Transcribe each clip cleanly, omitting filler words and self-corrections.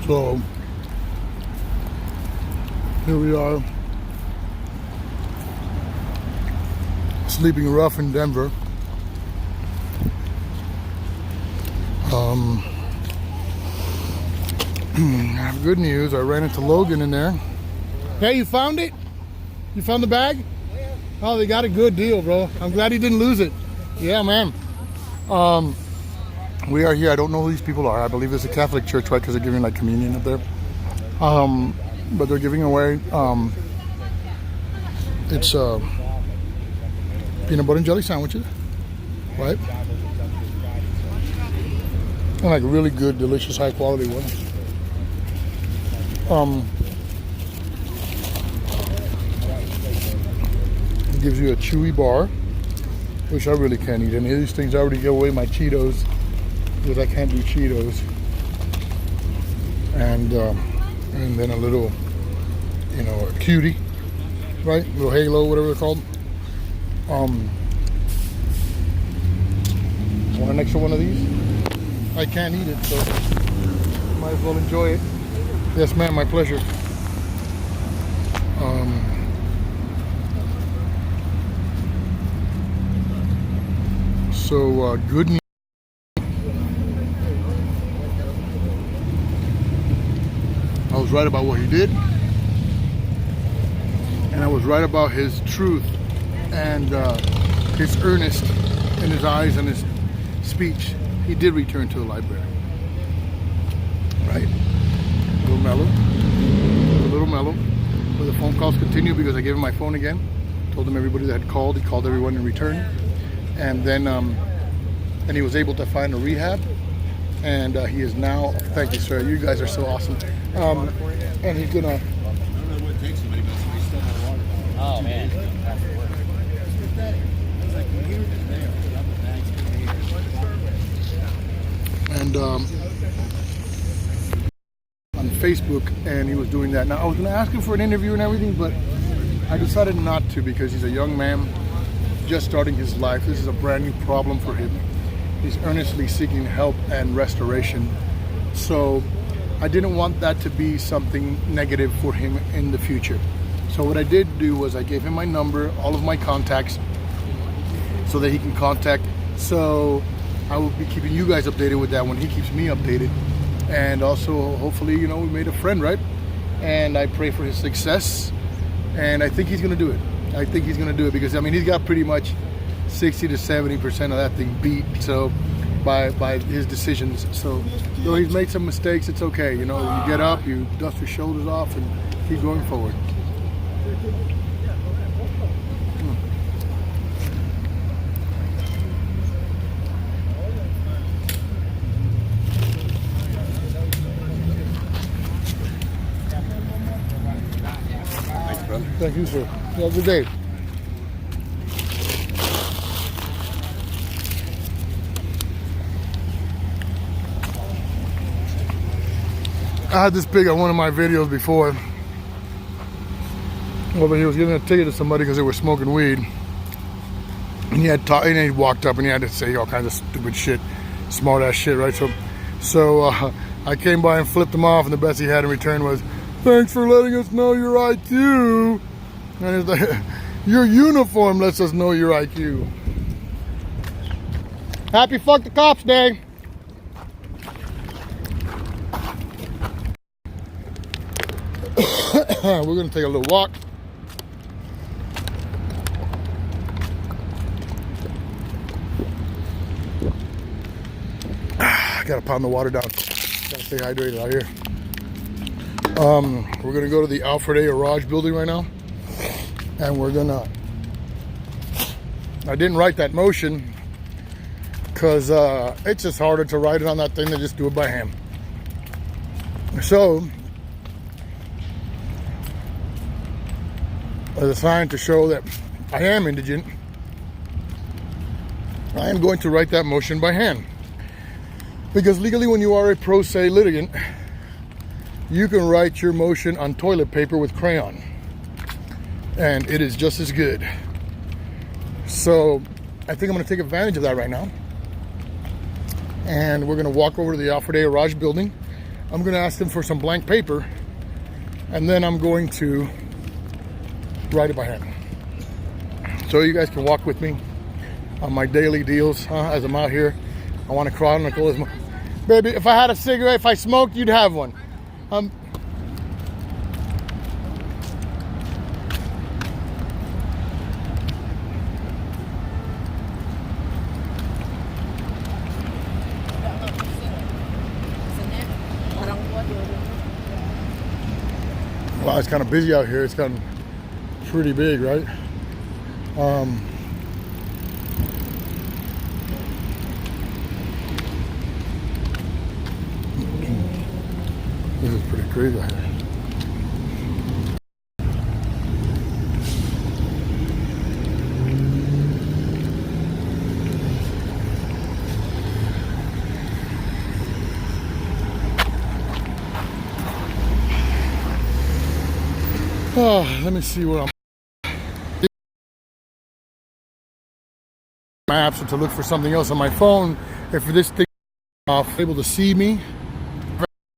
So here we are, sleeping rough in Denver. I have good news. I ran into Logan in there. Hey, you found it? You found the bag? Yeah. Oh, they got a good deal, bro. I'm glad he didn't lose it. Yeah, man. We are here. I don't know who these people are. I believe it's a Catholic church, right? Because they're giving like communion up there. But they're giving away. It's peanut butter and jelly sandwiches, right? And like really good, delicious, high quality ones. It gives you a chewy bar, which I really can't eat. Any of these things I already give away my Cheetos because I can't do Cheetos. And then a little, a cutie, right? A little halo, whatever it's called. Want an extra one of these? I can't eat it, so might as well enjoy it. Yes, ma'am, my pleasure. Good news. I was right about what he did, and I was right about his truth and his earnest in his eyes and his speech. He did return to the library, right? A little mellow. But the phone calls continue because I gave him my phone again. Told him everybody that had called. He called everyone in return, and then he was able to find a rehab. And he is now. Thank you, sir. You guys are so awesome. And he's gonna. I don't know what it takes somebody, but somebody still got water. Oh man. And on Facebook, and he was doing that. Now I was going to ask him for an interview and everything, but I decided not to because he's a young man just starting his life. This is a brand new problem for him. He's earnestly seeking help and restoration. So I didn't want that to be something negative for him in the future. So what I did do was I gave him my number, all of my contacts, so that he can contact. So I will be keeping you guys updated with that when he keeps me updated. And also, hopefully, we made a friend, right? And I pray for his success. And I think he's going to do it. I think he's going to do it because, he's got pretty much 60 to 70% of that thing beat. So by his decisions. So though he's made some mistakes, it's okay. You get up, you dust your shoulders off, and keep going forward. Thank you, sir. Have a good day. I had this pig on one of my videos before. Well, he was giving a ticket to somebody because they were smoking weed. And he walked up and he had to say all kinds of stupid shit, smart ass shit, right? So I came by and flipped him off, and the best he had in return was, "Thanks for letting us know your IQ." And it's like, your uniform lets us know your IQ. Happy Fuck the Cops Day. We're gonna take a little walk. Gotta pound the water down. Gotta stay hydrated out here. We're gonna go to the Alfred A. Raj building right now, and we're gonna. I didn't write that motion because it's just harder to write it on that thing than just do it by hand. So, as a sign to show that I am indigent, I am going to write that motion by hand. Because legally, when you are a pro se litigant, you can write your motion on toilet paper with crayon, and it is just as good. So I think I'm going to take advantage of that right now, and we're going to walk over to the Alfred A. Raj building. I'm going to ask them for some blank paper, and then I'm going to write it by hand. So you guys can walk with me on my daily deals as I'm out here. I want to chronicle as much. Baby, if I had a cigarette, if I smoked, you'd have one. Wow, it's kind of busy out here. It's gotten pretty big, right? This is pretty crazy out here. Oh, let me see where I'm. Maps or to look for something else on my phone. If this thing is off, able to see me.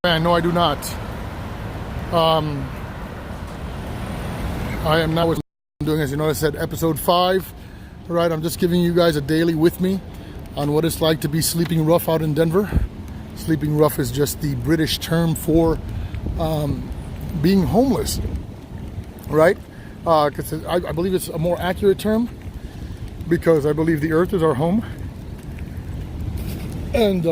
No, I do not. I am now what I'm doing, as you notice, at episode 5. All right, I'm just giving you guys a daily with me on what it's like to be sleeping rough out in Denver. Sleeping rough is just the British term for being homeless, right? Because I believe it's a more accurate term, because I believe the earth is our home. And,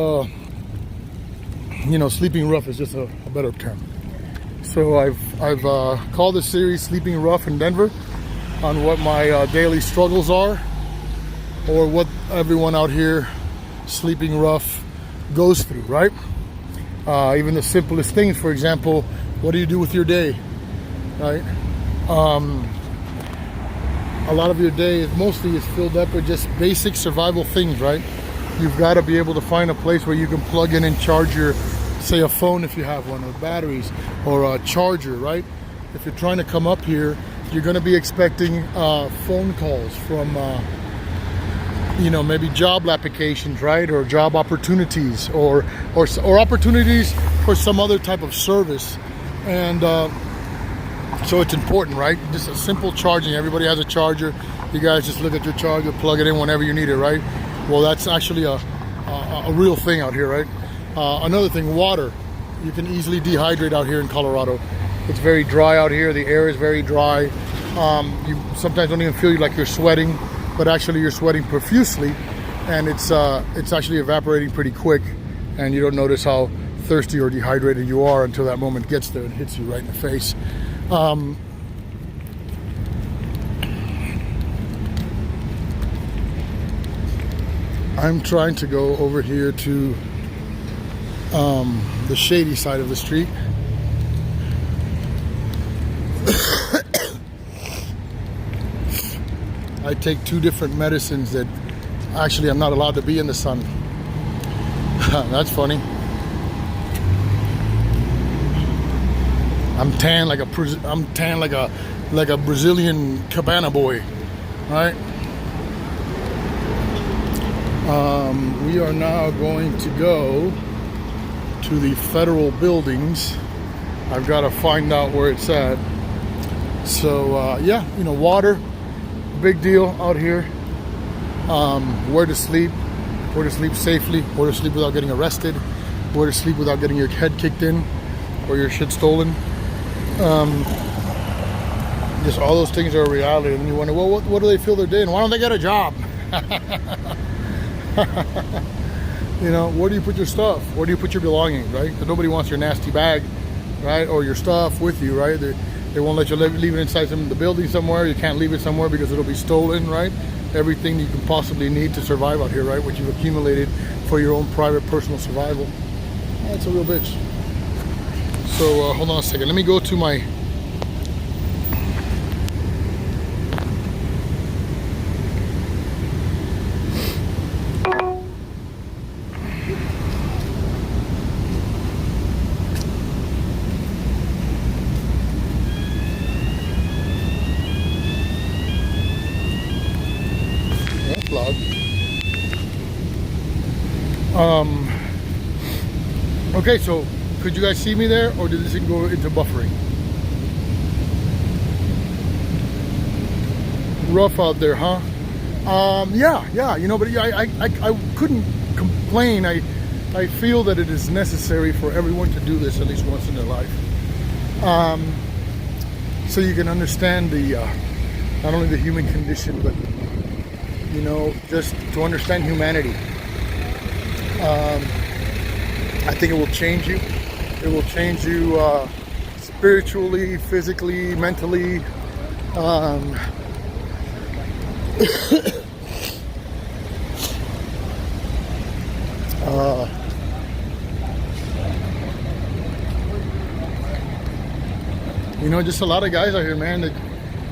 you know, sleeping rough is just a better term. So I've called this series Sleeping Rough in Denver, on what my daily struggles are, or what everyone out here sleeping rough goes through, right? Even the simplest things, for example, what do you do with your day, right? A lot of your day is filled up with just basic survival things, right? You've got to be able to find a place where you can plug in and charge your, say, a phone if you have one, or batteries, or a charger, right? If you're trying to come up here, you're going to be expecting phone calls from, you know, maybe job applications, right? Or job opportunities, or opportunities for some other type of service. And so it's important, right? Just a simple charging. Everybody has a charger. You guys just look at your charger, plug it in whenever you need it, right? Well, that's actually a real thing out here, right? Another thing, water. You can easily dehydrate out here in Colorado. It's very dry out here. The air is very dry. You sometimes don't even feel like you're sweating, but actually you're sweating profusely, and it's actually evaporating pretty quick, and you don't notice how thirsty or dehydrated you are until that moment gets there and hits you right in the face. I'm trying to go over here to the shady side of the street. I take 2 different medicines that actually I'm not allowed to be in the sun. That's funny. I'm tan like a Brazilian cabana boy, right? We are now going to go to the federal buildings. I've got to find out where it's at. So yeah, you know, water, big deal out here. Where to sleep safely, where to sleep without getting arrested, where to sleep without getting your head kicked in or your shit stolen. Just all those things are a reality, and you wonder, well, what do they fill their day in? Why don't they get a job? You know, where do you put your stuff? Where do you put your belongings, right? Because nobody wants your nasty bag, right? Or your stuff with you, right? They won't let you leave it inside the building somewhere. You can't leave it somewhere because it'll be stolen, right? Everything you can possibly need to survive out here, right? What you've accumulated for your own private, personal survival. That's a real bitch. So hold on a second. Let me go to my... Vlog. Okay, so Could you guys see me there, or did this thing go into buffering? Rough out there, huh? Yeah, you know, but I couldn't complain. I feel that it is necessary for everyone to do this at least once in their life. So you can understand the, not only the human condition, but, you know, just to understand humanity. I think it will change you. It will change you spiritually, physically, mentally. You know, just a lot of guys out here, man,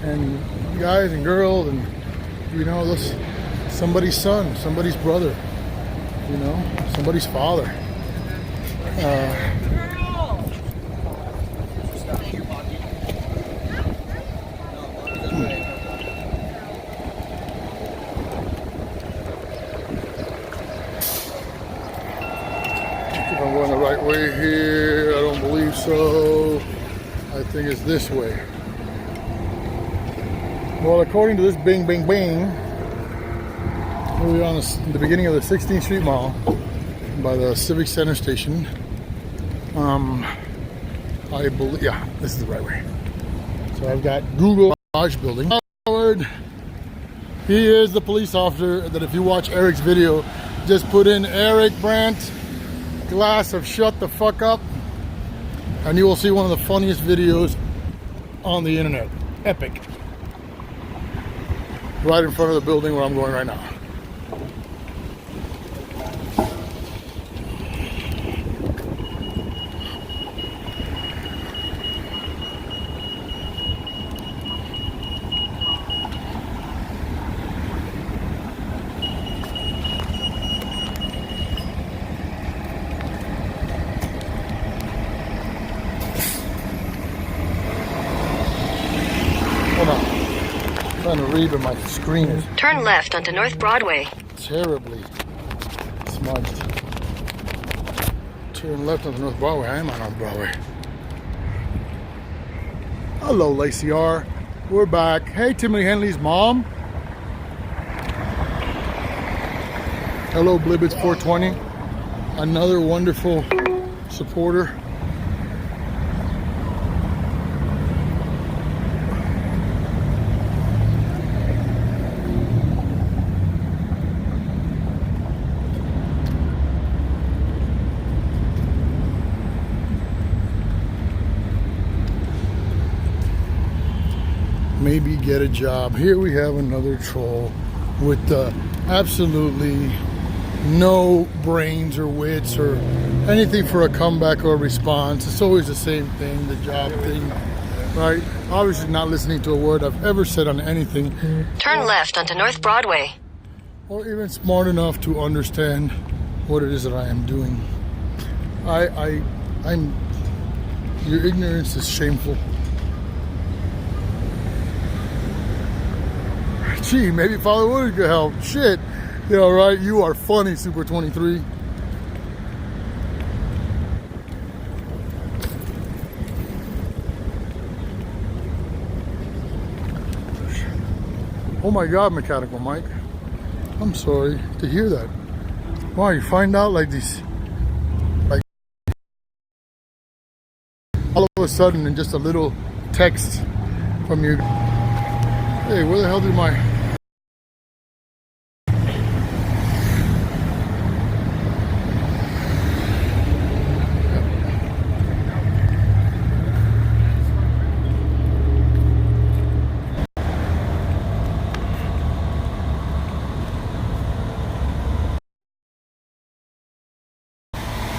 and guys and girls, and you know, this somebody's son, somebody's brother, you know, somebody's father. If I'm going the right way here, I don't believe so. I think it's this way. Well, according to this Bing Bing Bing, we're on the beginning of the 16th Street Mall by the Civic Center station. I believe, yeah, this is the right way. So I've got Google Garage Building. Howard, he is the police officer that if you watch Eric's video, just put in Eric Brandt, glass of shut the fuck up, and you will see one of the funniest videos on the internet. Epic. Right in front of the building where I'm going right now. Hold on. I'm trying to read, but my screen is Turn left onto North Broadway. terribly smudged. Turn left onto North Broadway. I am on North Broadway. Hello, Lacey R. We're back. Hey, Timothy Henley's mom. Hello, Blibbits 420. Another wonderful supporter. Maybe get a job. Here we have another troll with absolutely no brains or wits or anything for a comeback or a response. It's always the same thing, the job thing, right? Obviously not listening to a word I've ever said on anything. Turn left onto North Broadway. Or even smart enough to understand what it is that I am doing. Your ignorance is shameful. Gee, maybe Father Wood could help. Shit. Yeah, right. You are funny, Super 23. Oh my God, Mechanical Mike. I'm sorry to hear that. Wow, you find out like these, like all of a sudden in just a little text from you. Hey, where the hell did my...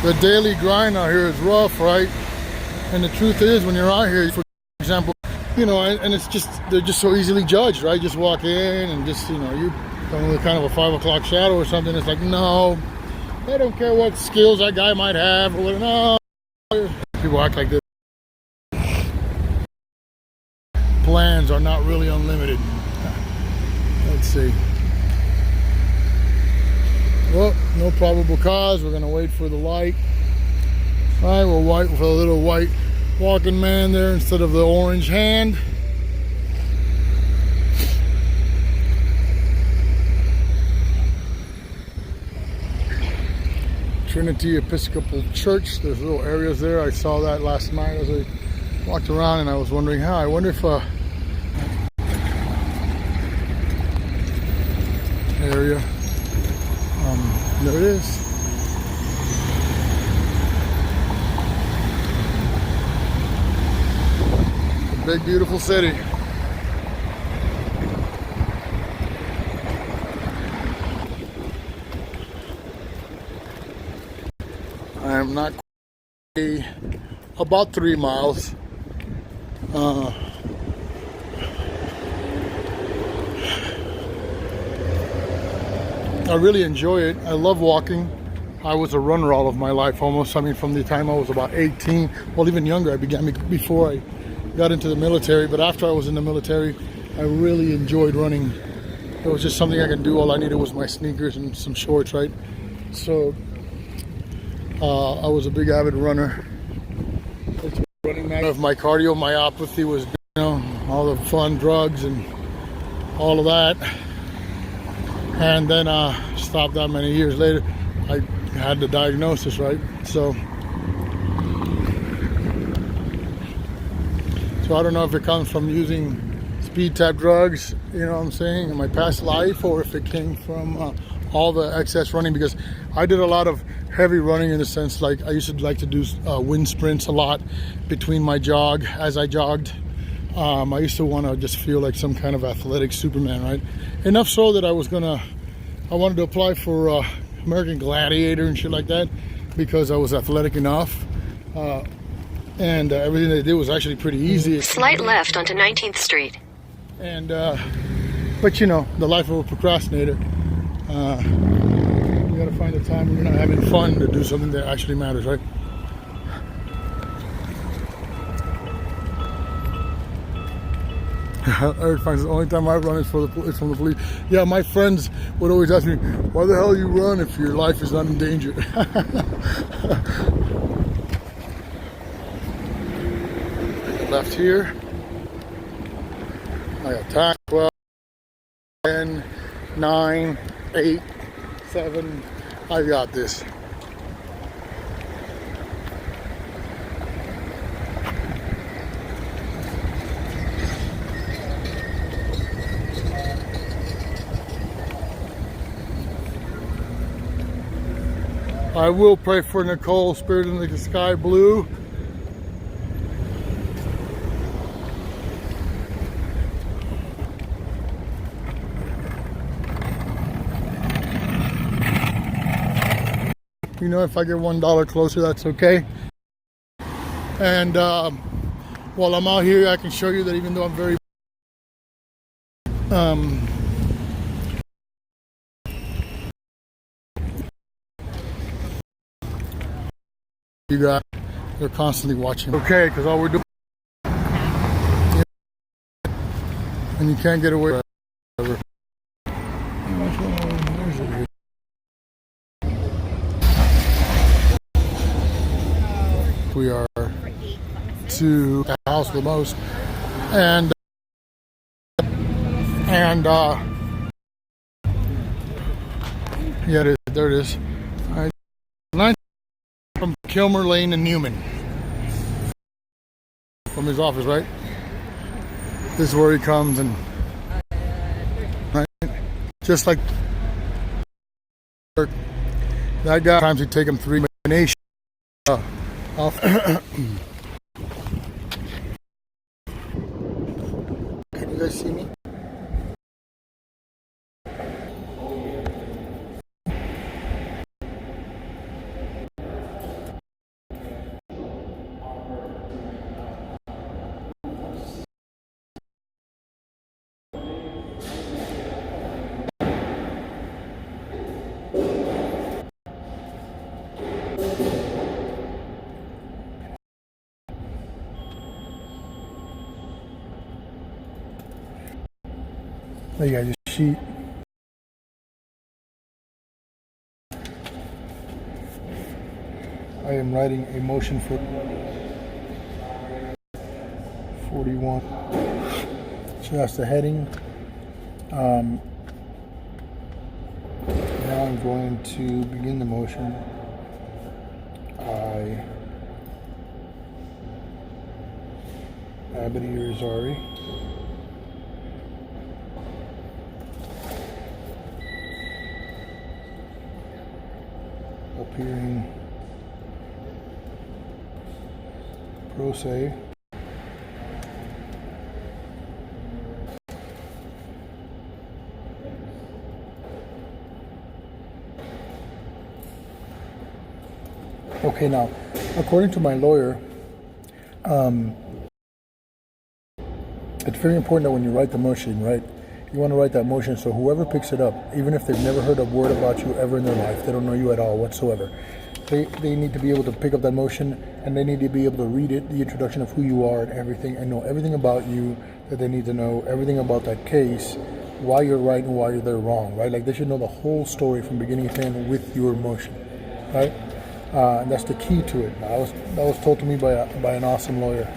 The daily grind out here is rough, right? And the truth is, when you're out here, for example, you know, and it's just, they're just so easily judged, right? Just walk in and just, you know, you're coming with kind of a 5 o'clock shadow or something. It's like, no, they don't care what skills that guy might have or whatever. No, people act like this. Plans are not really unlimited. Let's see. Well, no probable cause. We're gonna wait for the light. Right, we're white with a little white walking man there instead of the orange hand. Trinity Episcopal Church. There's little areas there. I saw that last night as I walked around, and I was wondering how. I wonder if area. There it is. A big, beautiful city. I am not about 3 miles. I really enjoy it. I love walking. I was a runner all of my life almost. I mean, from the time I was about 18, well, even younger. I began before I got into the military, but after I was in the military, I really enjoyed running. It was just something I could do. All I needed was my sneakers and some shorts, right? So I was a big avid runner. Running of my cardiomyopathy was, you know, all the fun drugs and all of that. And then stopped that many years later. I had the diagnosis, right? So I don't know if it comes from using speed type drugs, you know what I'm saying, in my past life, or if it came from all the excess running, because I did a lot of heavy running in the sense, like I used to like to do wind sprints a lot between my jog as I jogged. I used to want to just feel like some kind of athletic Superman, right? Enough so that I wanted to apply for American Gladiator and shit like that because I was athletic enough. And everything they did was actually pretty easy. Slight left onto 19th Street. And, but you know, the life of a procrastinator, you gotta find the time when you're not having fun to do something that actually matters, right? Eric finds the only time I run is from the police. Yeah, my friends would always ask me, why the hell you run if your life is not in danger? Left here. I got time. 12, 10, 9, 8, 7. I got this. I will pray for Nicole, spirit in the sky blue. You know, if I get $1 closer, that's okay. And while I'm out here, I can show you that even though I'm very you got, they're constantly watching. Okay, because all we're doing, and you can't get away. We are to the house the most, and yeah, there it is. All right. 9 from Kilmer Lane and Newman from his office, right? This is where he comes, and right, just like that guy. Times he take him 3 minutes off. Can you guys see me? There you got your sheet. I am writing a motion for 41. So that's the heading. Now I'm going to begin the motion. I, Abadi Irizarry, appearing pro se, okay, now, according to my lawyer, it's very important that when you write the motion, right, you want to write that motion so whoever picks it up, even if they've never heard a word about you ever in their life, they don't know you at all whatsoever, they need to be able to pick up that motion and they need to be able to read it, the introduction of who you are and everything, and know everything about you that they need to know, everything about that case, why you're right and why they're wrong, right? Like they should know the whole story from beginning to end with your motion, right? And that's the key to it. That was told to me by an awesome lawyer.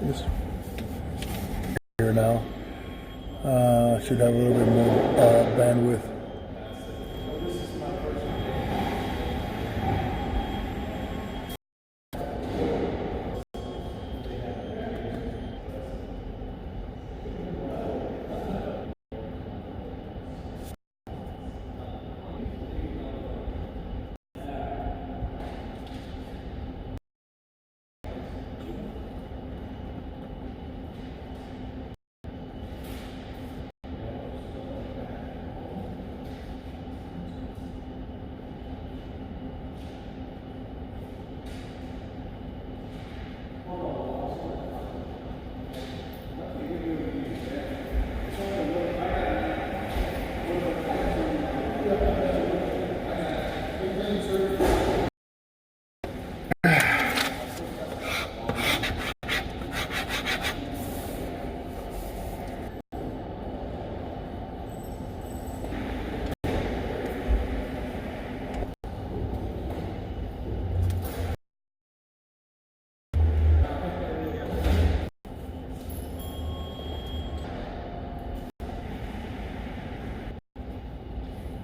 Just here now. Should have a little bit more bandwidth.